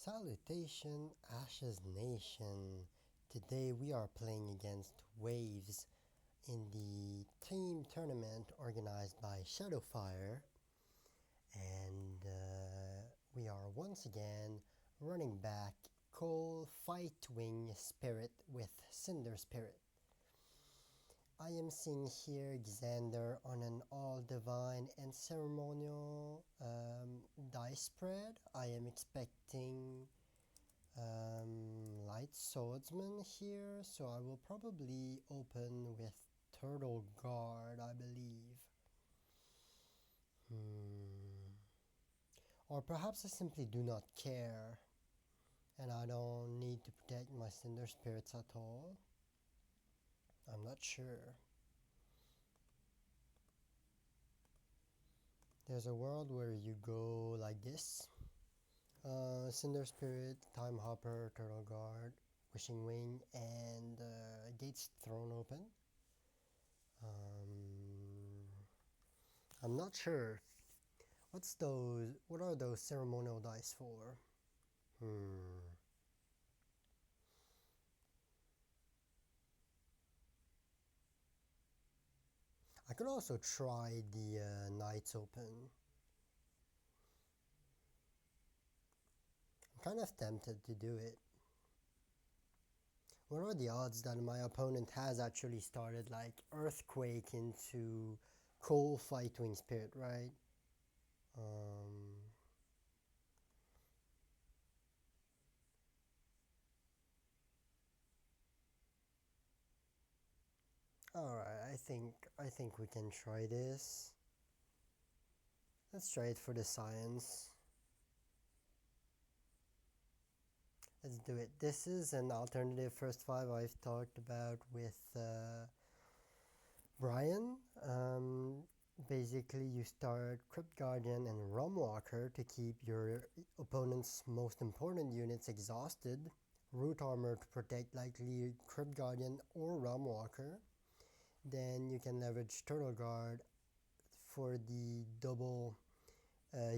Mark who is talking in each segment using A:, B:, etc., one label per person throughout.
A: Salutation, Ashes Nation. Today we are playing against Waves in the team tournament organized by Shadowfire, and we are once again running back Coal Fightwing Spirit with Cinder Spirit. I am seeing here Xander on an all divine and ceremonial dice spread. I am expecting light swordsman here, so I will probably open with turtle guard, I believe. Or perhaps I simply do not care and I don't need to protect my cinder spirits at all. I'm not sure. There's a world where you go like this. Cinder Spirit, Time Hopper, Turtle Guard, Wishing Wing, and Gates thrown open. I'm not sure. What are those ceremonial dice for? I could also try the Knights Open. I'm kind of tempted to do it. What are the odds that my opponent has actually started like Earthquake into Coal Fightwing Spirit, right? Alright, I think we can try this. Let's try it for the science. Let's do it. This is an alternative first five I've talked about with Brian. Basically, you start Crypt Guardian and Realm Walker to keep your opponent's most important units exhausted. Root Armor to protect likely Crypt Guardian or Realm Walker. Then you can leverage Turtle Guard for the double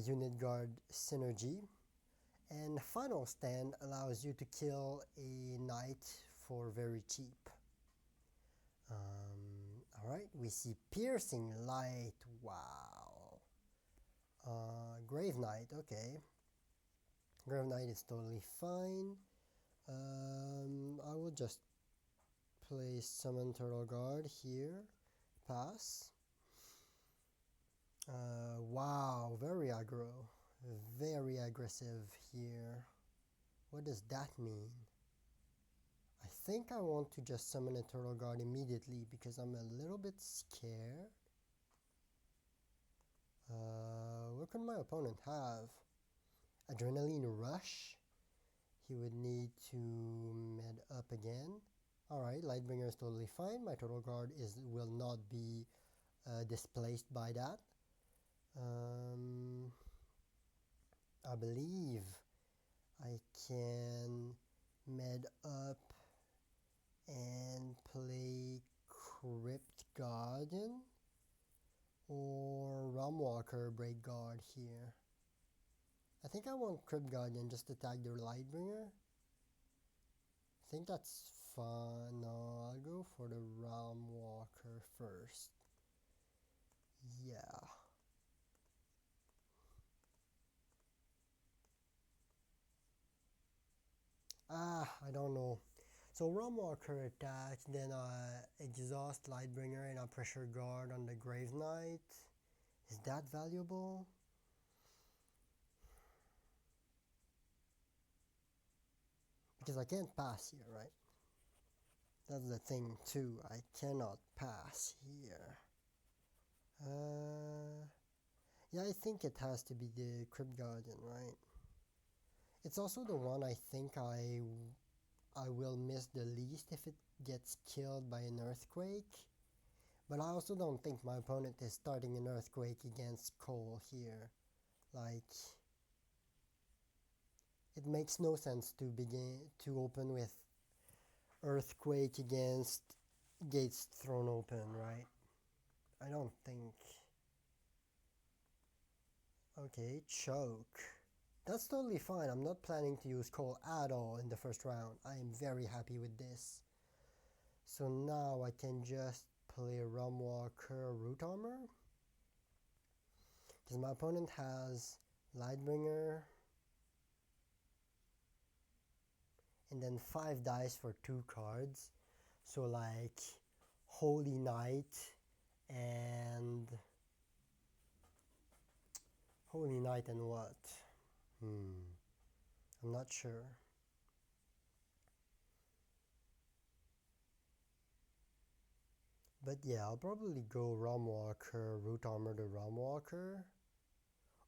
A: unit guard synergy. And Final Stand allows you to kill a knight for very cheap. Alright, we see Piercing Light. Wow. Grave Knight, okay. Grave Knight is totally fine. I will just play Summon Turtle Guard here. Pass. Wow, very aggro. Very aggressive here. What does that mean? I think I want to just summon a Turtle Guard immediately because I'm a little bit scared. What could my opponent have? Adrenaline Rush? He would need to med up again. Alright, Lightbringer is totally fine. My Turtle Guard will not be displaced by that. I believe I can med up and play Crypt Guardian or Realm Walker break guard here. I think I want Crypt Guardian just to tag their Lightbringer. I think that's fun. No, I'll go for the Realm Walker first. Yeah. I don't know. So Realm Walker attacks, then I exhaust Lightbringer and I pressure guard on the Grave Knight. Is that valuable? Because I can't pass here, right? That's the thing too. I cannot pass here. Yeah, I think it has to be the Crypt Guardian, right? It's also the one I think I will miss the least if it gets killed by an Earthquake. But I also don't think my opponent is starting an Earthquake against Cole here. Like, it makes no sense to begin to open with Earthquake against Gates thrown open, right? I don't think. Okay, choke. That's totally fine. I'm not planning to use coal at all in the first round. I am very happy with this. So now I can just play Rumwalker Root Armor. Because my opponent has Lightbringer. And then 5 dice for 2 cards. So like Holy Knight and what? I'm not sure. But yeah, I'll probably go Realmwalker, Root Armor to Realmwalker.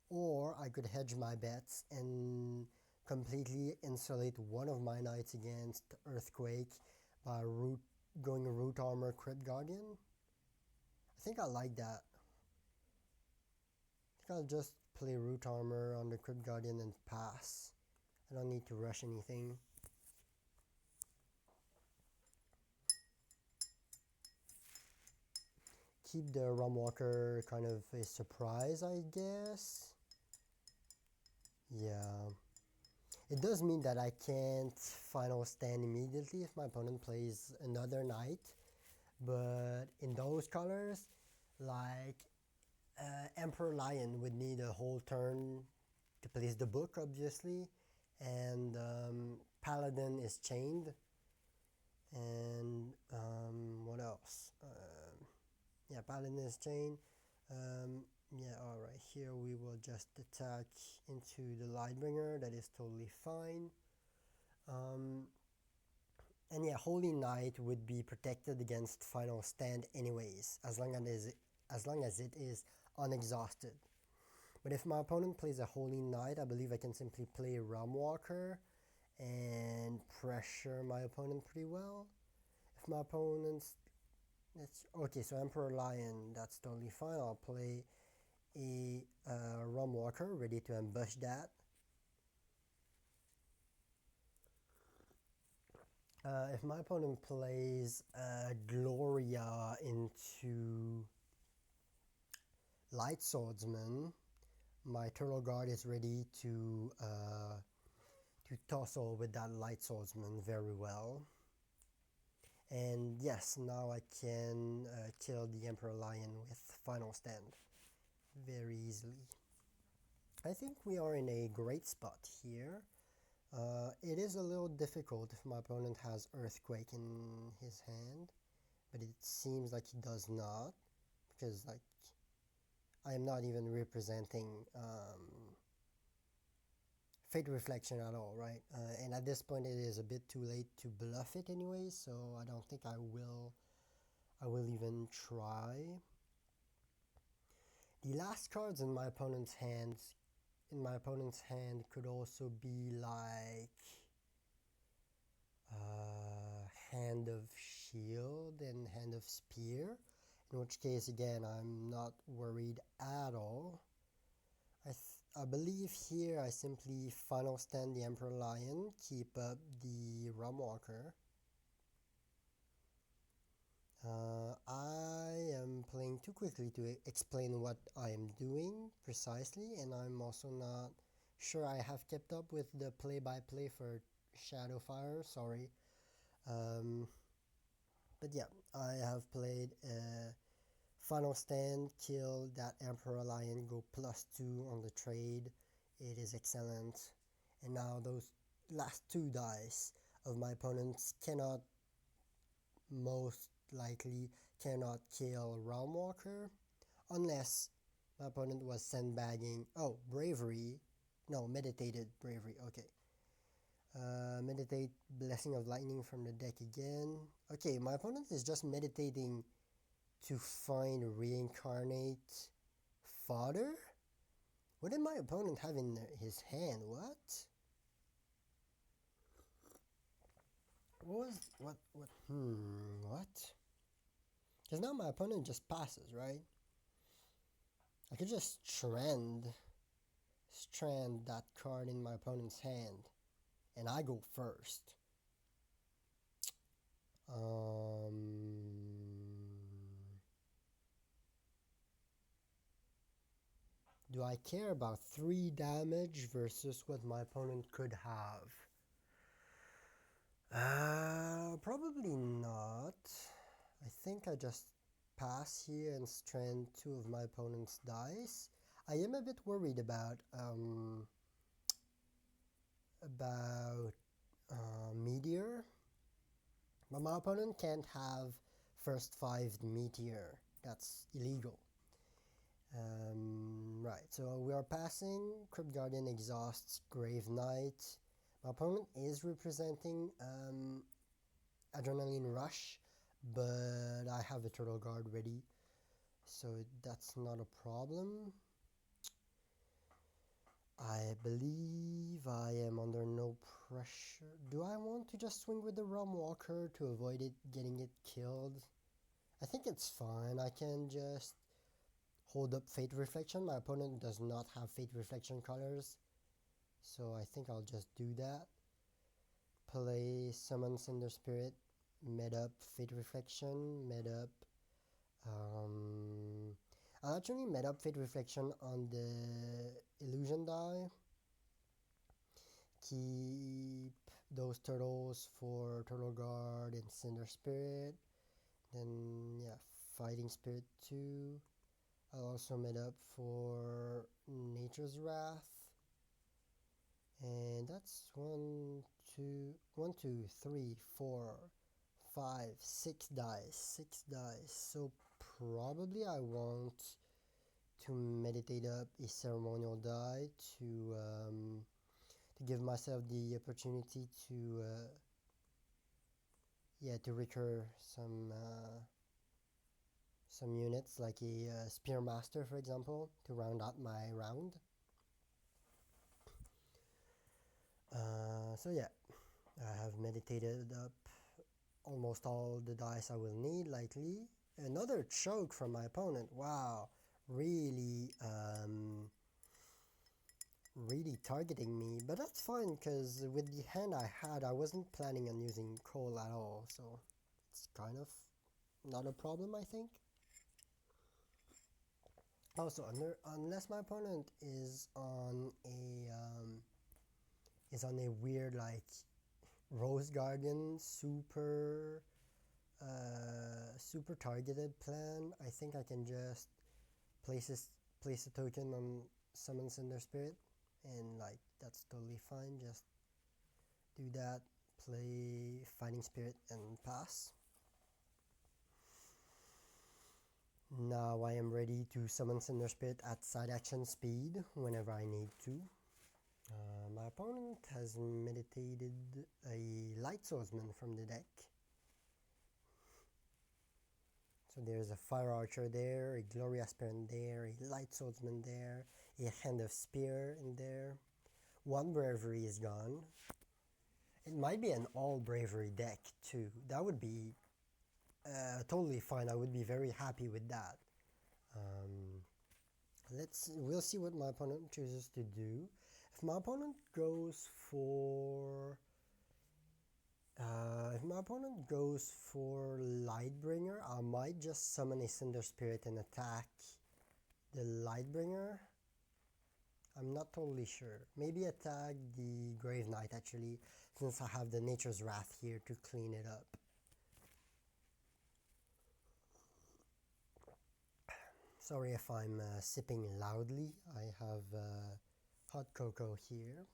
A: Or I could hedge my bets and completely insulate one of my knights against Earthquake by going Root Armor Crypt Guardian. I think I like that. I think I'll just play Root Armor on the Crypt Guardian and pass. I don't need to rush anything. Keep the Rumwalker kind of a surprise, I guess. Yeah. It does mean that I can't final stand immediately if my opponent plays another knight. But in those colors, like Emperor Lion would need a whole turn to place the book, obviously. And Paladin is chained. And what else? Yeah, Paladin is chained. Yeah, alright, here we will just attack into the Lightbringer. That is totally fine. And yeah, Holy Knight would be protected against Final Stand anyways, as long as it is unexhausted. But if my opponent plays a Holy Knight, I believe I can simply play Realmwalker and pressure my opponent pretty well. If my opponent's okay, so Emperor Lion, that's totally fine. I'll play a Realmwalker ready to ambush that. If my opponent plays Gloria into Light Swordsman, my Turtle Guard is ready to tussle with that Light Swordsman very well. And yes, now I can kill the Emperor Lion with Final Stand very easily. I think we are in a great spot here. It is a little difficult if my opponent has Earthquake in his hand, but it seems like he does not, because like I am not even representing Fate Reflection at all, right? And at this point, it is a bit too late to bluff it anyway, so I don't think I will even try. The last cards in my opponent's hand could also be like Hand of Shield and Hand of Spear, in which case again I'm not worried at all. I believe here I simply final stand the Emperor Lion, keep up the Rumwalker. I am playing too quickly to explain what I am doing precisely, and I'm also not sure I have kept up with the play-by-play for Shadowfire, sorry. But yeah, I have played Final Stand, kill that Emperor Lion, go +2 on the trade. It is excellent. And now those last 2 dice of my opponents most likely cannot kill Realmwalker, unless my opponent was sandbagging. Oh, Bravery. No, Meditated Bravery. Okay. Meditate Blessing of Lightning from the deck again. Okay, my opponent is just meditating to find Reincarnate Fodder? What did my opponent have in his hand? What? What? Because now my opponent just passes, right? I could just strand that card in my opponent's hand, and I go first. Do I care about 3 damage versus what my opponent could have? Probably not. I think I just pass here and strand 2 of my opponent's dice. I am a bit worried about Meteor, but my opponent can't have first 5 Meteor. That's illegal. Right, so we are passing. Crypt Guardian exhausts Grave Knight. My opponent is representing Adrenaline Rush, but I have a Turtle Guard ready, so that's not a problem. I believe I am under no pressure. Do I want to just swing with the Realm Walker to avoid it getting it killed? I think it's fine. I can just hold up Fate Reflection. My opponent does not have Fate Reflection colors, so I think I'll just do that. Play Summon Cinder Spirit, med up Fate Reflection, med up. I'll actually med up Fate Reflection on the Illusion die. Keep those turtles for Turtle Guard and Cinder Spirit. Then, yeah, Fighting Spirit 2. I'll also med up for Nature's Wrath. And that's 1, 2, 3, 4, 5, 6 dice. 6 dice. So probably I want to meditate up a ceremonial die to give myself the opportunity to to recur some units like a Spearmaster, for example, to round out my round. So yeah, I have meditated up almost all the dice I will need, likely. Another choke from my opponent. Wow, really targeting me, but that's fine because with the hand I had, I wasn't planning on using Cole at all, so it's kind of not a problem, I think. Also, unless my opponent is on a weird like Rose Guardian super targeted plan, I think I can just place a token on Summon Cinder Spirit, and like that's totally fine. Just do that, play Fighting Spirit, and pass. Now I am ready to summon Cinder Spirit at side action speed whenever I need to. My opponent has meditated a Light Swordsman from the deck. So there's a Fire Archer there, a Glory Aspirant there, a Light Swordsman there, a Hand of Spear in there. 1 Bravery is gone. It might be an all Bravery deck too. That would be totally fine. I would be very happy with that. We'll see what my opponent chooses to do. If my opponent goes for Lightbringer, I might just summon a Cinder Spirit and attack the Lightbringer. I'm not totally sure. Maybe attack the Grave Knight actually, since I have the Nature's Wrath here to clean it up. Sorry if I'm sipping loudly. I have hot cocoa here.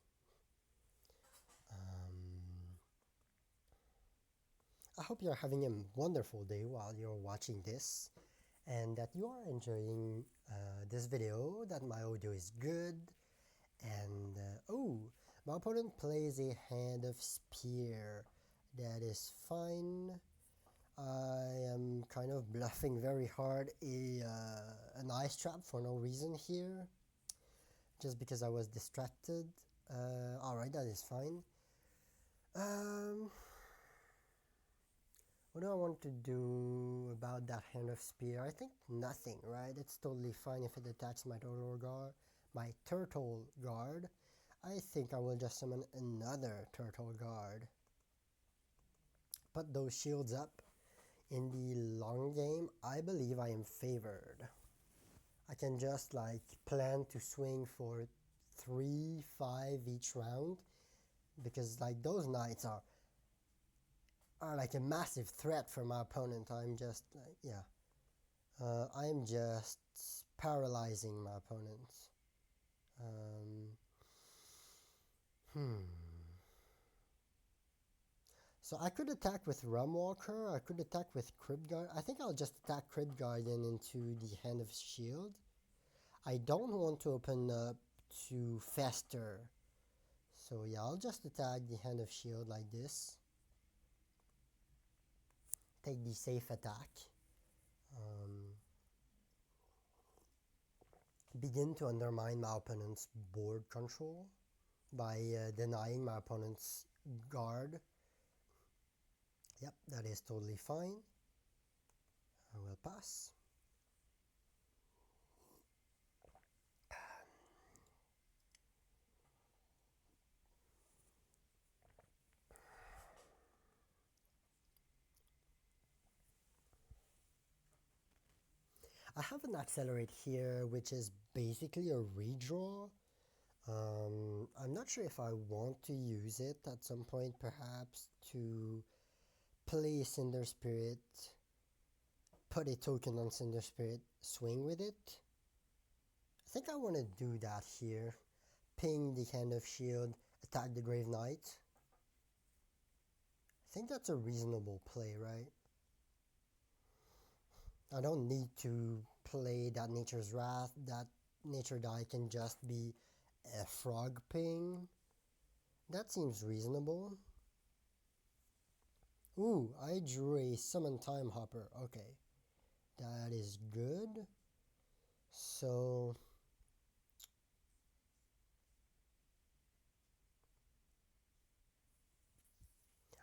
A: I hope you're having a wonderful day while you're watching this, and that you are enjoying this video, that my audio is good, and my opponent plays a Hand of Spear. That is fine. I am kind of bluffing very hard an Ice Trap for no reason here, just because I was distracted. Alright, that is fine. What do I want to do about that Hand of Spear? I think nothing, right? It's totally fine if it attacks my Turtle Guard. I think I will just summon another Turtle Guard. Put those shields up. In the long game, I believe I am favored. I can just like plan to swing for 3, 5 each round because like those knights are like a massive threat for my opponent. I'm just like, yeah. I'm just paralyzing my opponents. Hmm. So I could attack with Rumwalker, I could attack with Crypt Guard. I think I'll just attack Crypt Guardian into the Hand of Shield. I don't want to open up to Fester. So yeah, I'll just attack the Hand of Shield like this. Take the safe attack. Begin to undermine my opponent's board control by denying my opponent's guard. Yep, that is totally fine. I will pass. I have an accelerate here, which is basically a redraw. I'm not sure if I want to use it at some point, perhaps to play Cinder Spirit, put a token on Cinder Spirit, swing with it. I think I want to do that here. Ping the Hand of Shield, attack the Grave Knight. I think that's a reasonable play, right? I don't need to play that Nature's Wrath. That nature die can just be a frog ping. That seems reasonable. Ooh, I drew a Summon Time Hopper. Okay, that is good. So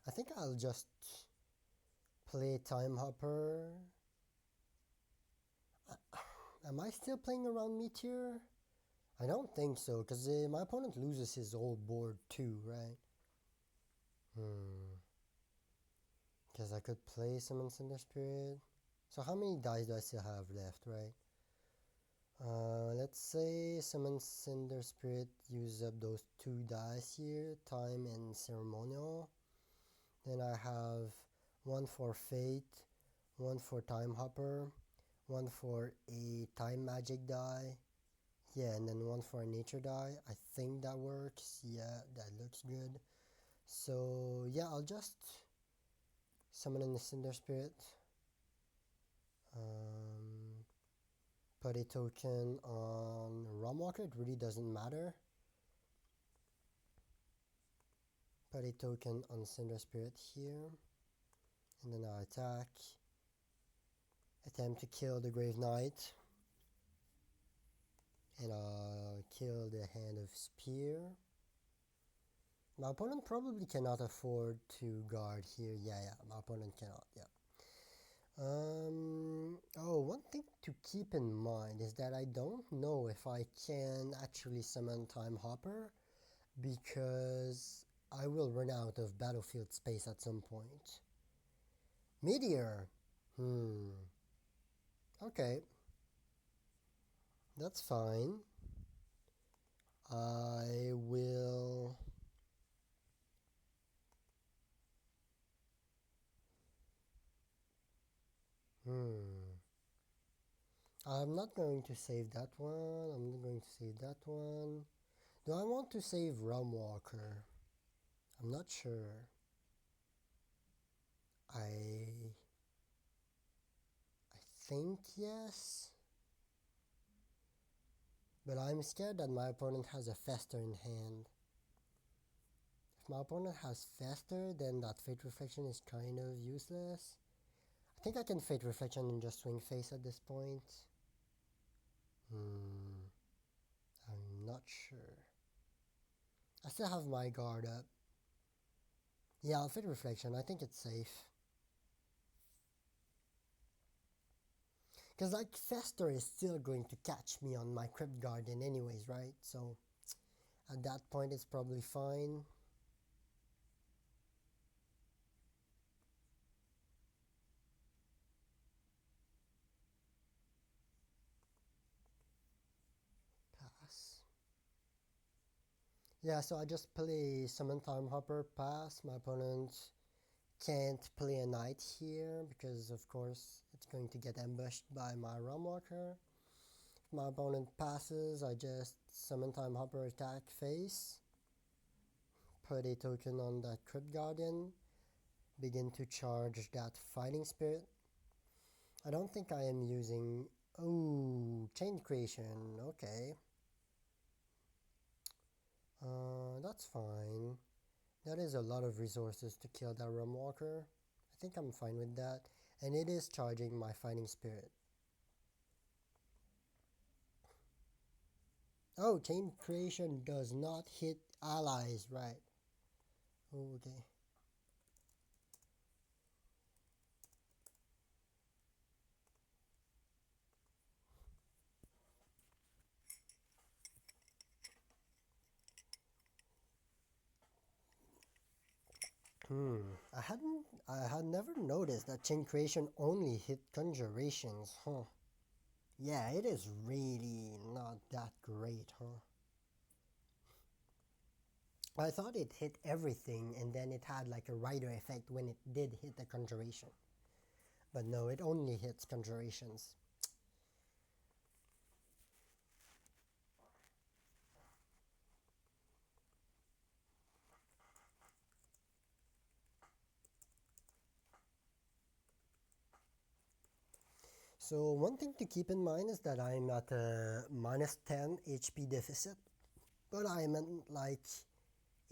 A: I think I'll just play Time Hopper. Am I still playing around Meteor? I don't think so, because my opponent loses his old board too, right? Because I could play Summon Cinder Spirit. So how many dice do I still have left, right? Let's say Summon Cinder Spirit, use up those 2 dice here, Time and Ceremonial. Then I have 1 for Fate, 1 for Time Hopper, 1 for a Time Magic die. Yeah, and then 1 for a Nature die. I think that works. Yeah, that looks good. So yeah, I'll just summon in the Cinder Spirit. Put a token on Rumwalker, it really doesn't matter. Put a token on Cinder Spirit here. And then I attack. Attempt to kill the Grave Knight. And I'll kill the Hand of Spear. My opponent probably cannot afford to guard here. Yeah, my opponent cannot, yeah. Oh, one thing to keep in mind is that I don't know if I can actually summon Time Hopper because I will run out of battlefield space at some point. Meteor. Okay. That's fine. I will... I'm not going to save that one. I'm not going to save that one. Do I want to save Rumwalker? I'm not sure. I think yes. But I'm scared that my opponent has a Fester in hand. If my opponent has Fester, then that Fate Reflection is kind of useless. I think I can Fate Reflection and just swing face at this point. I'm not sure. I still have my guard up. Yeah, I'll Fate Reflection. I think it's safe. Because like Fester is still going to catch me on my Crypt Guardian anyways, right? So at that point it's probably fine. Yeah, so I just play Summon Time Hopper pass. My opponent can't play a knight here because, of course, it's going to get ambushed by my Realm Walker. If my opponent passes, I just Summon Time Hopper attack face, put a token on that Crypt Guardian, begin to charge that Fighting Spirit. I don't think I am using. Oh, Chain Creation. Okay. That's fine. That is a lot of resources to kill that Realm Walker. I think I'm fine with that. And it is charging my Fighting Spirit. Oh, Chain Creation does not hit allies, right? Oh, okay. I had never noticed that Chain Creation only hit Conjurations, huh? Yeah, it is really not that great, huh? I thought it hit everything and then it had like a rider effect when it did hit the Conjuration. But no, it only hits Conjurations. So one thing to keep in mind is that I'm at a minus 10 HP deficit, but I'm at like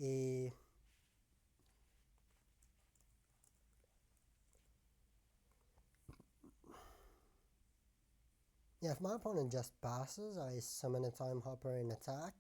A: a yeah. If my opponent just passes, I summon a Time Hopper and attack.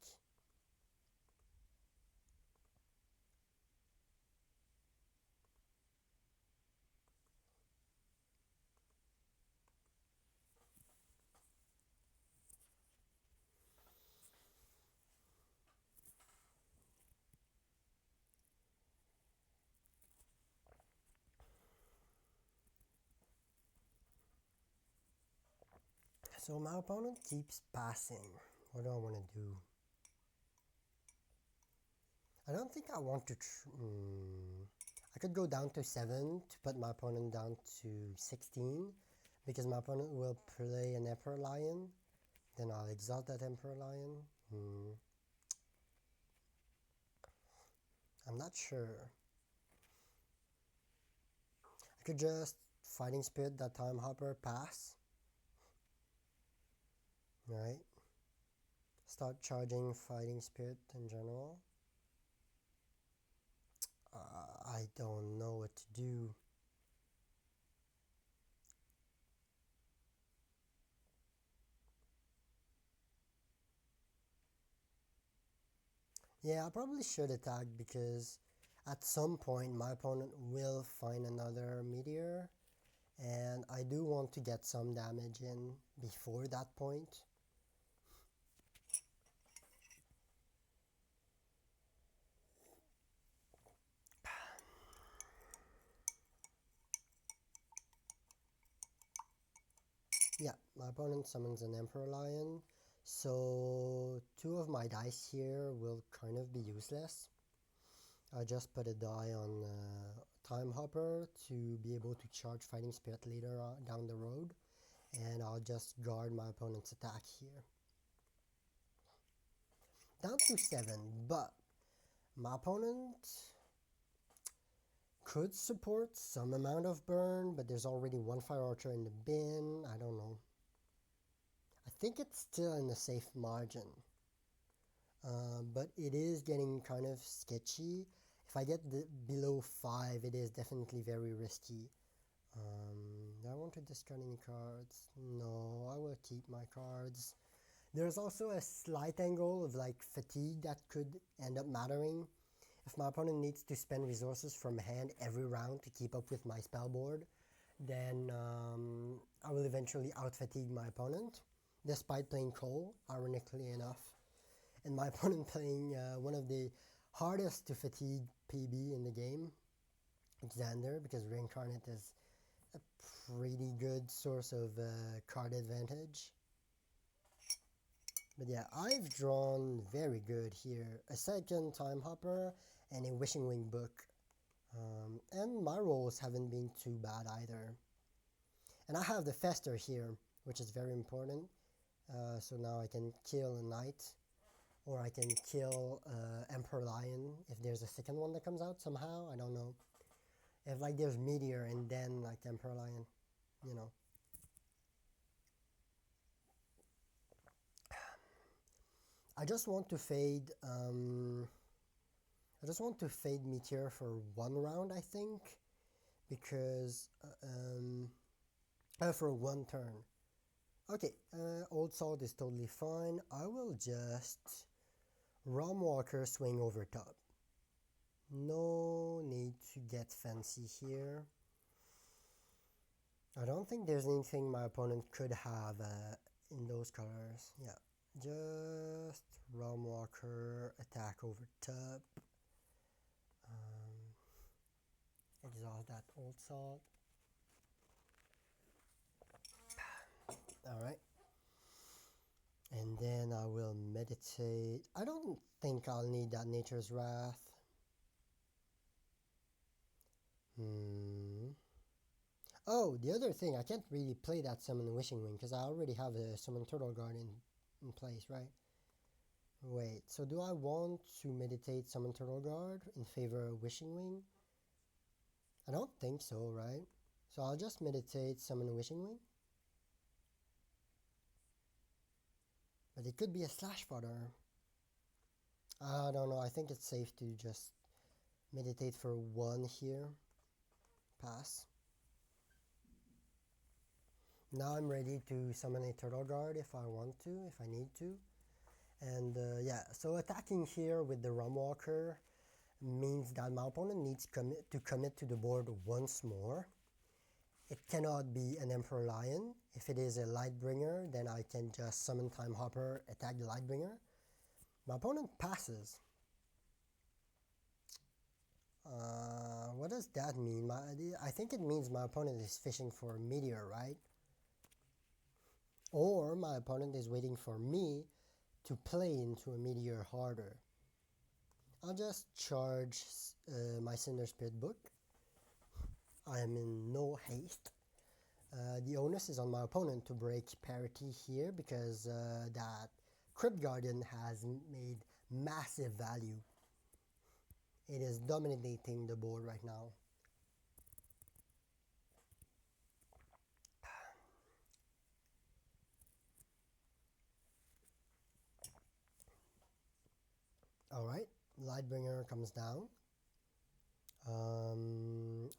A: So my opponent keeps passing. What do I want to do? I don't think I want to. I could go down to 7 to put my opponent down to 16 because my opponent will play an Emperor Lion. Then I'll exalt that Emperor Lion. I'm not sure. I could just Fighting Spirit that Time Hopper pass. Right? Start charging Fighting Spirit in general. I don't know what to do. Yeah, I probably should attack because at some point my opponent will find another meteor and I do want to get some damage in before that point. Yeah, my opponent summons an Emperor Lion, so 2 of my dice here will kind of be useless. I just put a die on Time Hopper to be able to charge Fighting Spirit later down the road, and I'll just guard my opponent's attack here. Down to 7, but my opponent could support some amount of burn, but there's already 1 Fire Archer in the bin. I don't know. I think it's still in a safe margin. But it is getting kind of sketchy. If I get below 5, it is definitely very risky. Do I want to discard any cards? No, I will keep my cards. There's also a slight angle of like fatigue that could end up mattering. If my opponent needs to spend resources from hand every round to keep up with my spell board, then I will eventually out-fatigue my opponent, despite playing Cole, ironically enough. And my opponent playing one of the hardest to fatigue PB in the game, Xander, because Reincarnate is a pretty good source of card advantage. But yeah, I've drawn very good here. A second time hopper and a wishing wing book. And my rolls haven't been too bad either. And I have the fester here, which is very important. So now I can kill a knight, or I can kill Emperor Lion if there's a second one that comes out somehow. I don't know. If like there's Meteor and then like Emperor Lion, you know. I just want to fade. I just want to fade Meteor for one round, I think, because for one turn. Okay, Old Salt is totally fine. I will just Rum Walker swing over top. No need to get fancy here. I don't think there's anything my opponent could have in those colors. Yeah, just Realm Walker, attack over top. Exhaust that Old Salt. Alright. And then I will meditate. I don't think I'll need that Nature's Wrath. Oh, the other thing, I can't really play that Summon Wishing Wing because I already have a Summon Turtle Guard in place, right? Wait, so do I want to meditate Summon Turtle Guard in favor of Wishing Wing? I don't think so, right? So I'll just meditate Summon Wishing Wing. But it could be a Slash Fodder. I don't know, I think it's safe to just meditate for one here. Pass. Now I'm ready to summon a Turtle Guard if I want to, if I need to. And yeah, so attacking here with the Rum Walker means that my opponent needs to commit to the board once more. It cannot be an Emperor Lion. If it is a Lightbringer, then I can just summon Time Hopper, attack the Lightbringer. My opponent passes. What does that mean? I think it means my opponent is fishing for a Meteor, right? Or my opponent is waiting for me to play into a Meteor harder. I'll just charge my Cinder Spirit book. I am in no haste. The onus is on my opponent to break parity here because that Crypt Guardian has made massive value. It is dominating the board right now. Alright, Lightbringer comes down.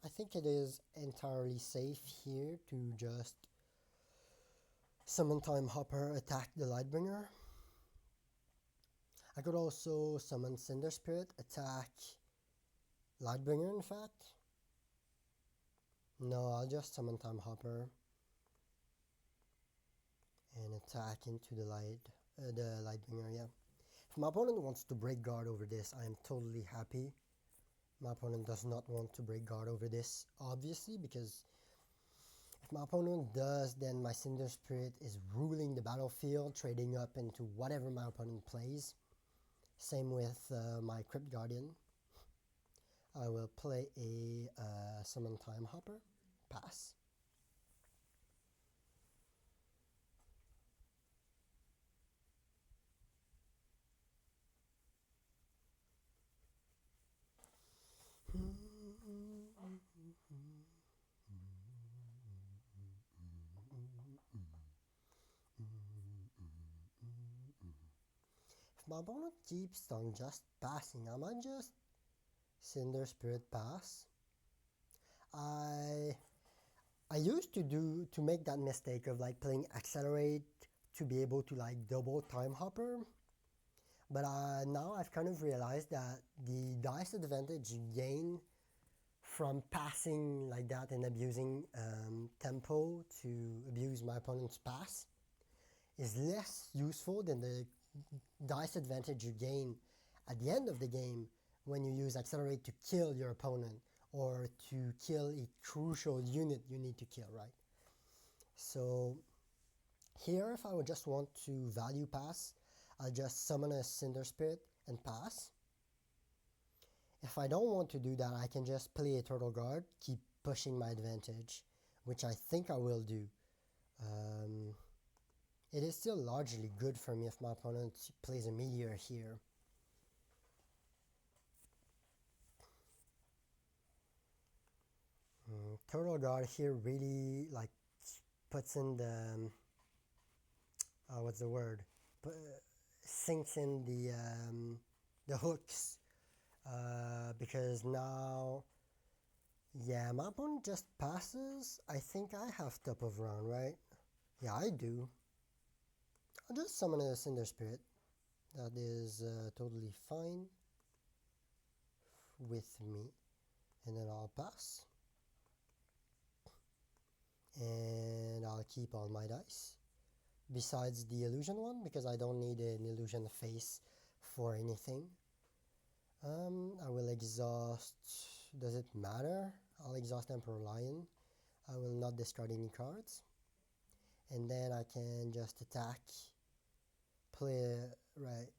A: I think it is entirely safe here to just summon Time Hopper, attack the Lightbringer. I could also summon Cinder Spirit, attack Lightbringer in fact. No, I'll just summon Time Hopper and attack into the Lightbringer, yeah. If my opponent wants to break guard over this, I am totally happy. My opponent does not want to break guard over this, obviously, because if my opponent does, then my Cinder Spirit is ruling the battlefield, trading up into whatever my opponent plays. Same with my Crypt Guardian. I will play a Summon Time Hopper. Pass. If my opponent keeps on just passing, I might just Cinder Spirit pass. I used to make that mistake of like playing Accelerate to be able to like double Time Hopper. But now I've kind of realized that the dice advantage you gain from passing like that and abusing tempo to abuse my opponent's pass is less useful than the dice advantage you gain at the end of the game when you use Accelerate to kill your opponent or to kill a crucial unit you need to kill, right? So here, if I would just want to value pass, I'll just summon a Cinder Spirit and pass. If I don't want to do that, I can just play a Turtle Guard, keep pushing my advantage, which I think I will do. It is still largely good for me if my opponent plays a Meteor here. Turtle Guard here really like puts in the what's the word? Sinks in the hooks because now, yeah, my opponent just passes. I think I have top of round, right? Yeah, I do. I'll just summon a Cinder Spirit. That is totally fine with me, and then I'll pass. And I'll keep all my dice besides the illusion one because I don't need an illusion face for anything. I will exhaust. Does it matter? I'll exhaust Emperor Lion. I will not discard any cards, and then I can just attack. Play right.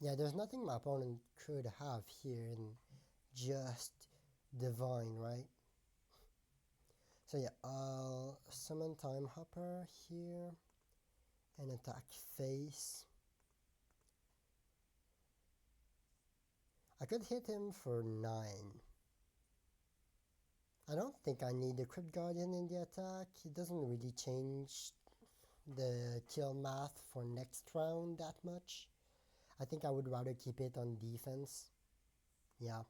A: Yeah, there's nothing my opponent could have here and just divine, right? So yeah, I'll summon Time Hopper here and attack face. I could hit him for 9. I don't think I need the Crypt Guardian in the attack. It doesn't really change the kill math for next round that much. I think I would rather keep it on defense. Yeah.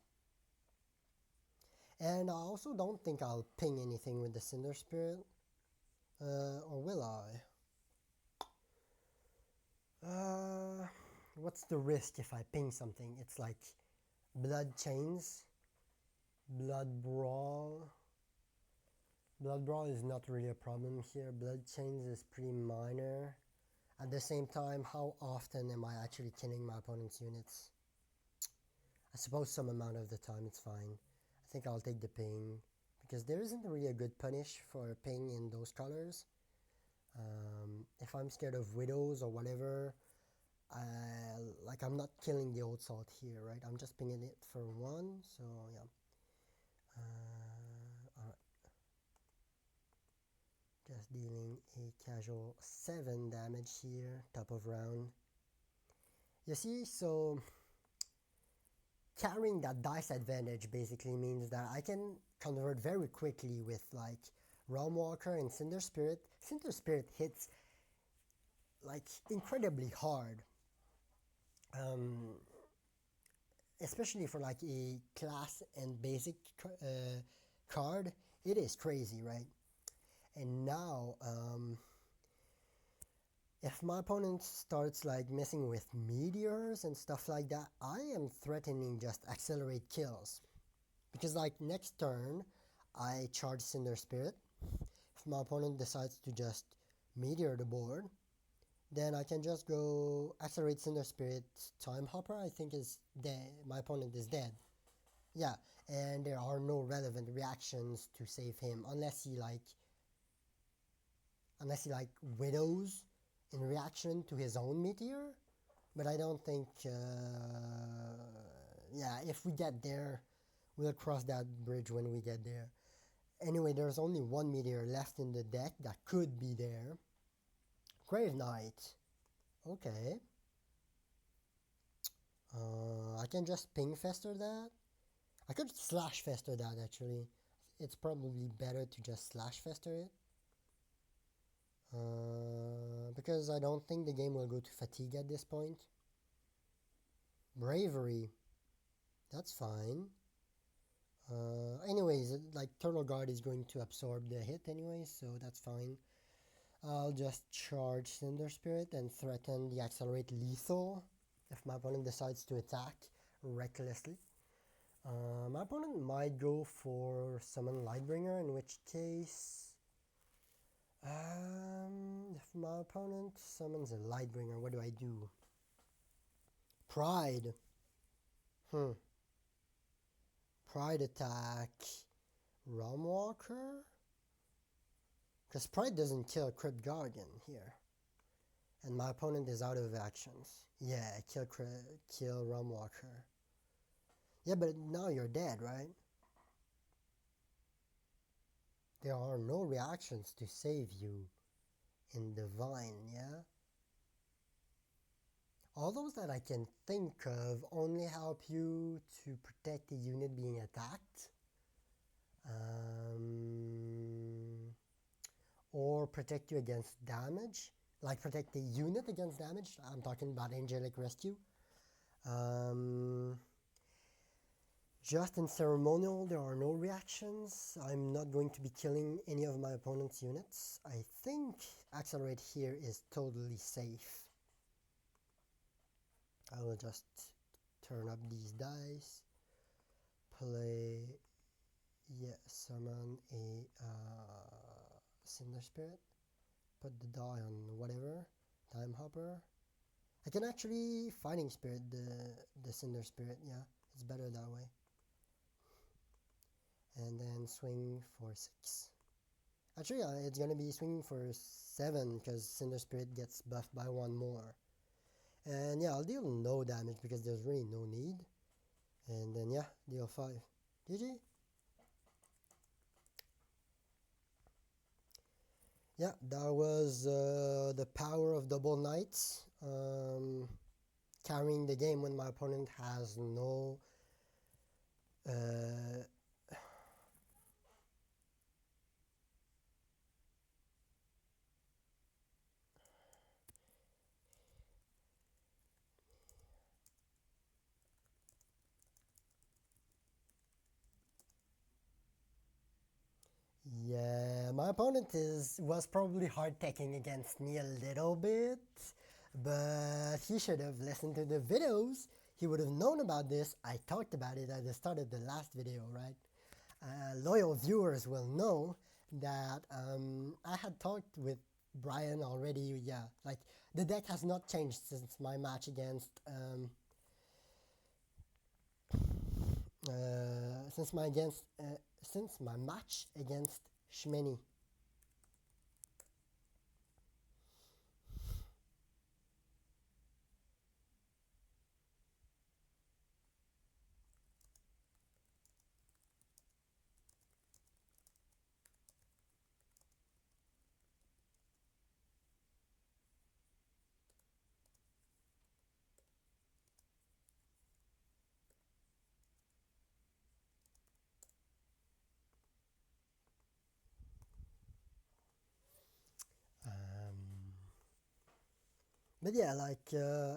A: And I also don't think I'll ping anything with the Cinder Spirit. Or will I? What's the risk if I ping something? It's like Blood Chains, Blood Brawl. Blood Brawl is not really a problem here. Blood Chains is pretty minor. At the same time, how often am I actually killing my opponent's units? I suppose some amount of the time it's fine. I think I'll take the ping because there isn't really a good punish for ping in those colors. If I'm scared of widows or whatever, I'm not killing the old salt here, right? I'm just pinging it for 1, so yeah. Alright. Just dealing a casual 7 damage here, top of round. You see, so carrying that dice advantage basically means that I can convert very quickly with like Realm Walker and Cinder Spirit. Cinder Spirit hits like incredibly hard. Especially for like a class and basic card, it is crazy, right? And now, if my opponent starts like messing with meteors and stuff like that, I am threatening just accelerate kills. Because like next turn, I charge Cinder Spirit. If my opponent decides to just meteor the board, then I can just go accelerate Cinder Spirit, Time Hopper, I think is dead. My opponent is dead. Yeah, and there are no relevant reactions to save him unless he widows in reaction to his own meteor. But I don't think, yeah, if we get there, we'll cross that bridge when we get there. Anyway, there's only 1 meteor left in the deck that could be there. Grave Knight. Okay. I can just ping fester that. I could slash fester that actually. It's probably better to just slash fester it. Because I don't think the game will go to fatigue at this point. Bravery. That's fine. Anyways, like Turtle Guard is going to absorb the hit anyway, so that's fine. I'll just charge Cinder Spirit and threaten the Accelerate Lethal if my opponent decides to attack recklessly. My opponent might go for Summon Lightbringer, in which case... if my opponent summons a Lightbringer, what do I do? Pride. Pride attack. Realm Walker? Because Pride doesn't kill Crypt Guardian here. And my opponent is out of actions. Yeah, kill Realm Walker. Yeah, but now you're dead, right? There are no reactions to save you in Divine, yeah? All those that I can think of only help you to protect the unit being attacked. Or protect you against damage. Like protect the unit against damage. I'm talking about Angelic Rescue. Just in Ceremonial, there are no reactions. I'm not going to be killing any of my opponent's units. I think Accelerate here is totally safe. I will just turn up these dice. Play, yeah, summon a Cinder Spirit. Put the die on whatever. Time Hopper. I can actually Fighting Spirit the Cinder Spirit, yeah. It's better that way. And then swing for 6. Actually, it's gonna be swinging for 7 because Cinder Spirit gets buffed by 1 more. And yeah, I'll deal no damage because there's really no need. And then yeah, deal 5. GG. Yeah, that was the power of Double Knights. Carrying the game when my opponent has no yeah, my opponent was probably hard taking against me a little bit, but he should have listened to the videos. He would have known about this. I talked about it at the start of the last video, right? Loyal viewers will know that I had talked with Brian already. Yeah, like the deck has not changed since my match against since my match against Shmeni. But yeah, like yeah,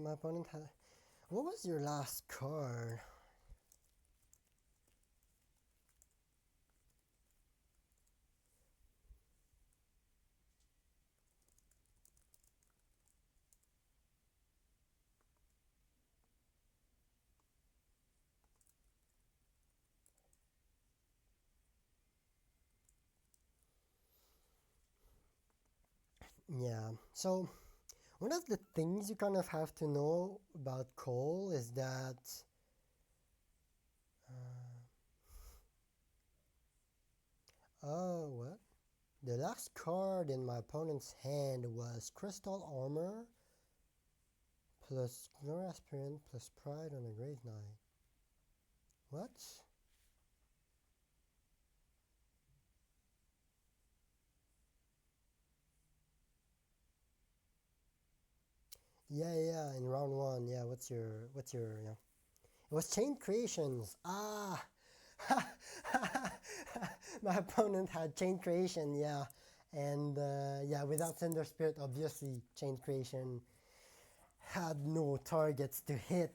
A: my opponent had. What was your last card? Yeah, so one of the things you kind of have to know about Cole is that oh, what? The last card in my opponent's hand was Crystal Armor plus Glory Aspirant plus Pride on a Grave Knight. What? Yeah, in round 1. Yeah, what's your yeah. It was Chain Creations. Ah. My opponent had Chain Creation, yeah. And yeah, without Cinder Spirit, obviously, Chain Creation had no targets to hit.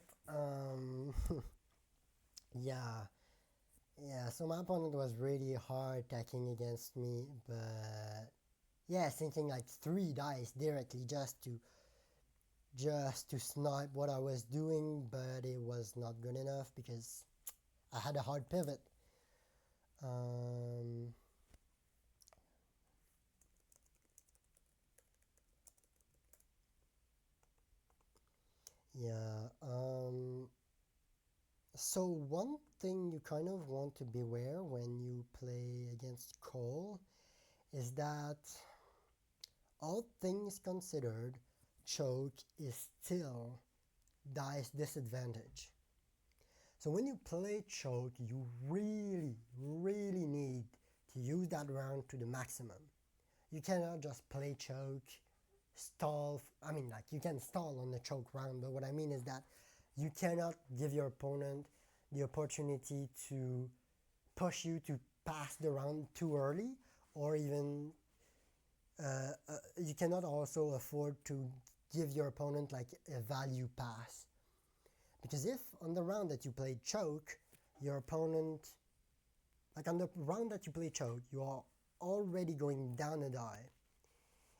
A: Yeah, yeah. So my opponent was really hard attacking against me, but yeah, sinking like 3 dice directly just to snipe what I was doing, but it was not good enough because I had a hard pivot. Yeah. So one thing you kind of want to beware when you play against Cole is that all things considered, choke is still dice disadvantage. So when you play choke, you really need to use that round to the maximum. You cannot just play choke, stall. I mean, like, you can stall on the choke round, but what I mean is that you cannot give your opponent the opportunity to push you to pass the round too early, or even you cannot also afford to give your opponent like a value pass. Because if on the round that you played choke, your opponent, like on the round that you play choke, you are already going down a die.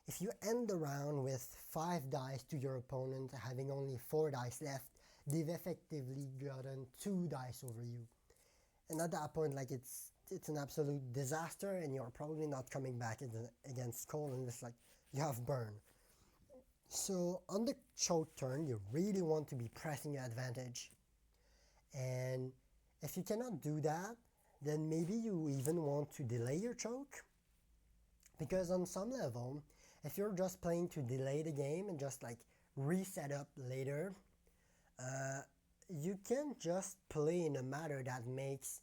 A: If you end the round with 5 dice to your opponent having only 4 dice left, they've effectively gotten 2 dice over you. And at that point, like, it's an absolute disaster, and you're probably not coming back against Cole, and it's like you have burn. So on the choke turn, you really want to be pressing your advantage. And if you cannot do that, then maybe you even want to delay your choke. Because on some level, if you're just playing to delay the game and just like reset up later, you can just play in a manner that makes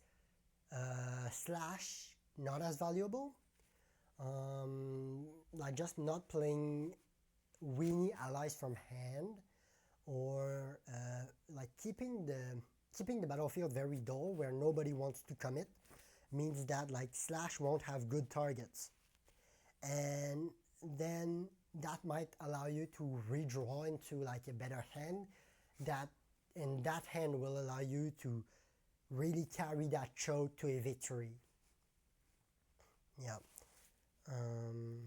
A: slash not as valuable. Like just not playing weenie allies from hand, or like keeping the battlefield very dull where nobody wants to commit, means that like slash won't have good targets, and then that might allow you to redraw into like a better hand, and that hand will allow you to really carry that choke to a victory. Yeah. Um,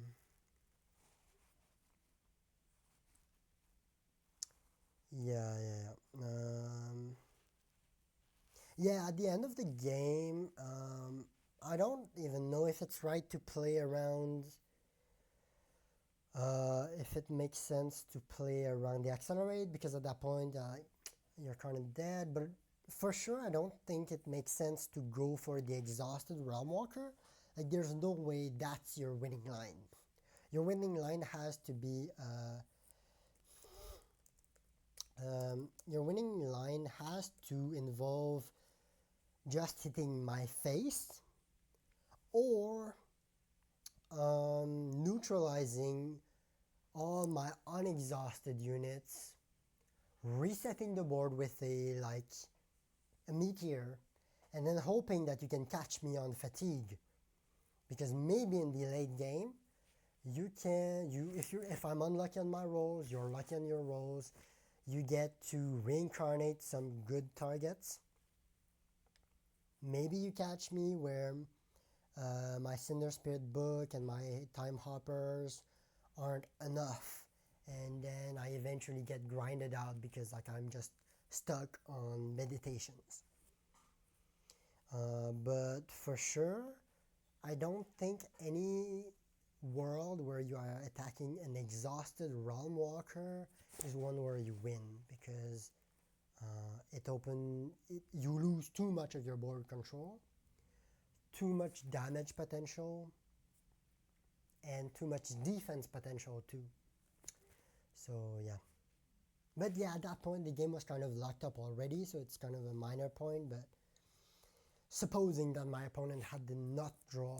A: yeah. Yeah, at the end of the game, I don't even know if it's right to play around, if it makes sense to play around the accelerate, because at that point you're kind of dead. But for sure, I don't think it makes sense to go for the exhausted Realm Walker. Like, there's no way that's your winning line. Your winning line has to be your winning line has to involve just hitting my face, or neutralizing all my unexhausted units, resetting the board with a meteor, and then hoping that you can catch me on fatigue. Because maybe in the late game, if I'm unlucky on my rolls, you're lucky on your rolls, you get to reincarnate some good targets. Maybe you catch me where my Cinder Spirit book and my Time Hoppers aren't enough, and then I eventually get grinded out because like I'm just stuck on meditations. But for sure, I don't think any world where you are attacking an exhausted Realm Walker is one where you win, because you lose too much of your board control, too much damage potential, and too much defense potential too. So yeah. But yeah, at that point the game was kind of locked up already, so it's kind of a minor point. But supposing that my opponent had to not draw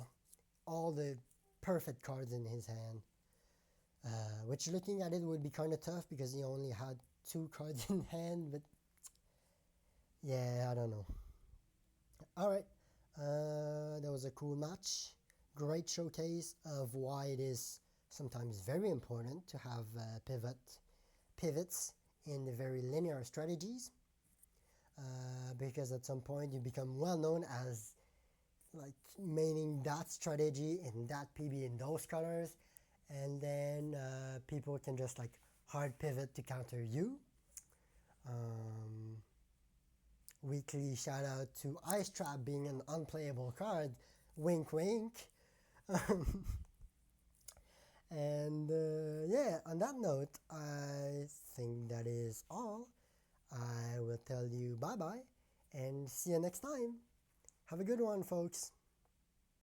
A: all the perfect cards in his hand, which looking at it would be kind of tough because he only had 2 cards in hand. But yeah, I don't know. Alright, that was a cool match. Great showcase of why it is sometimes very important to have pivots in the very linear strategies, because at some point you become well known as like maining that strategy in that PB in those colors, and then people can just like hard pivot to counter you. Weekly shout out to Ice Trap being an unplayable card, wink wink. And yeah, on that note, I think that is all. I will tell you bye bye and see you next time. Have a good one, folks.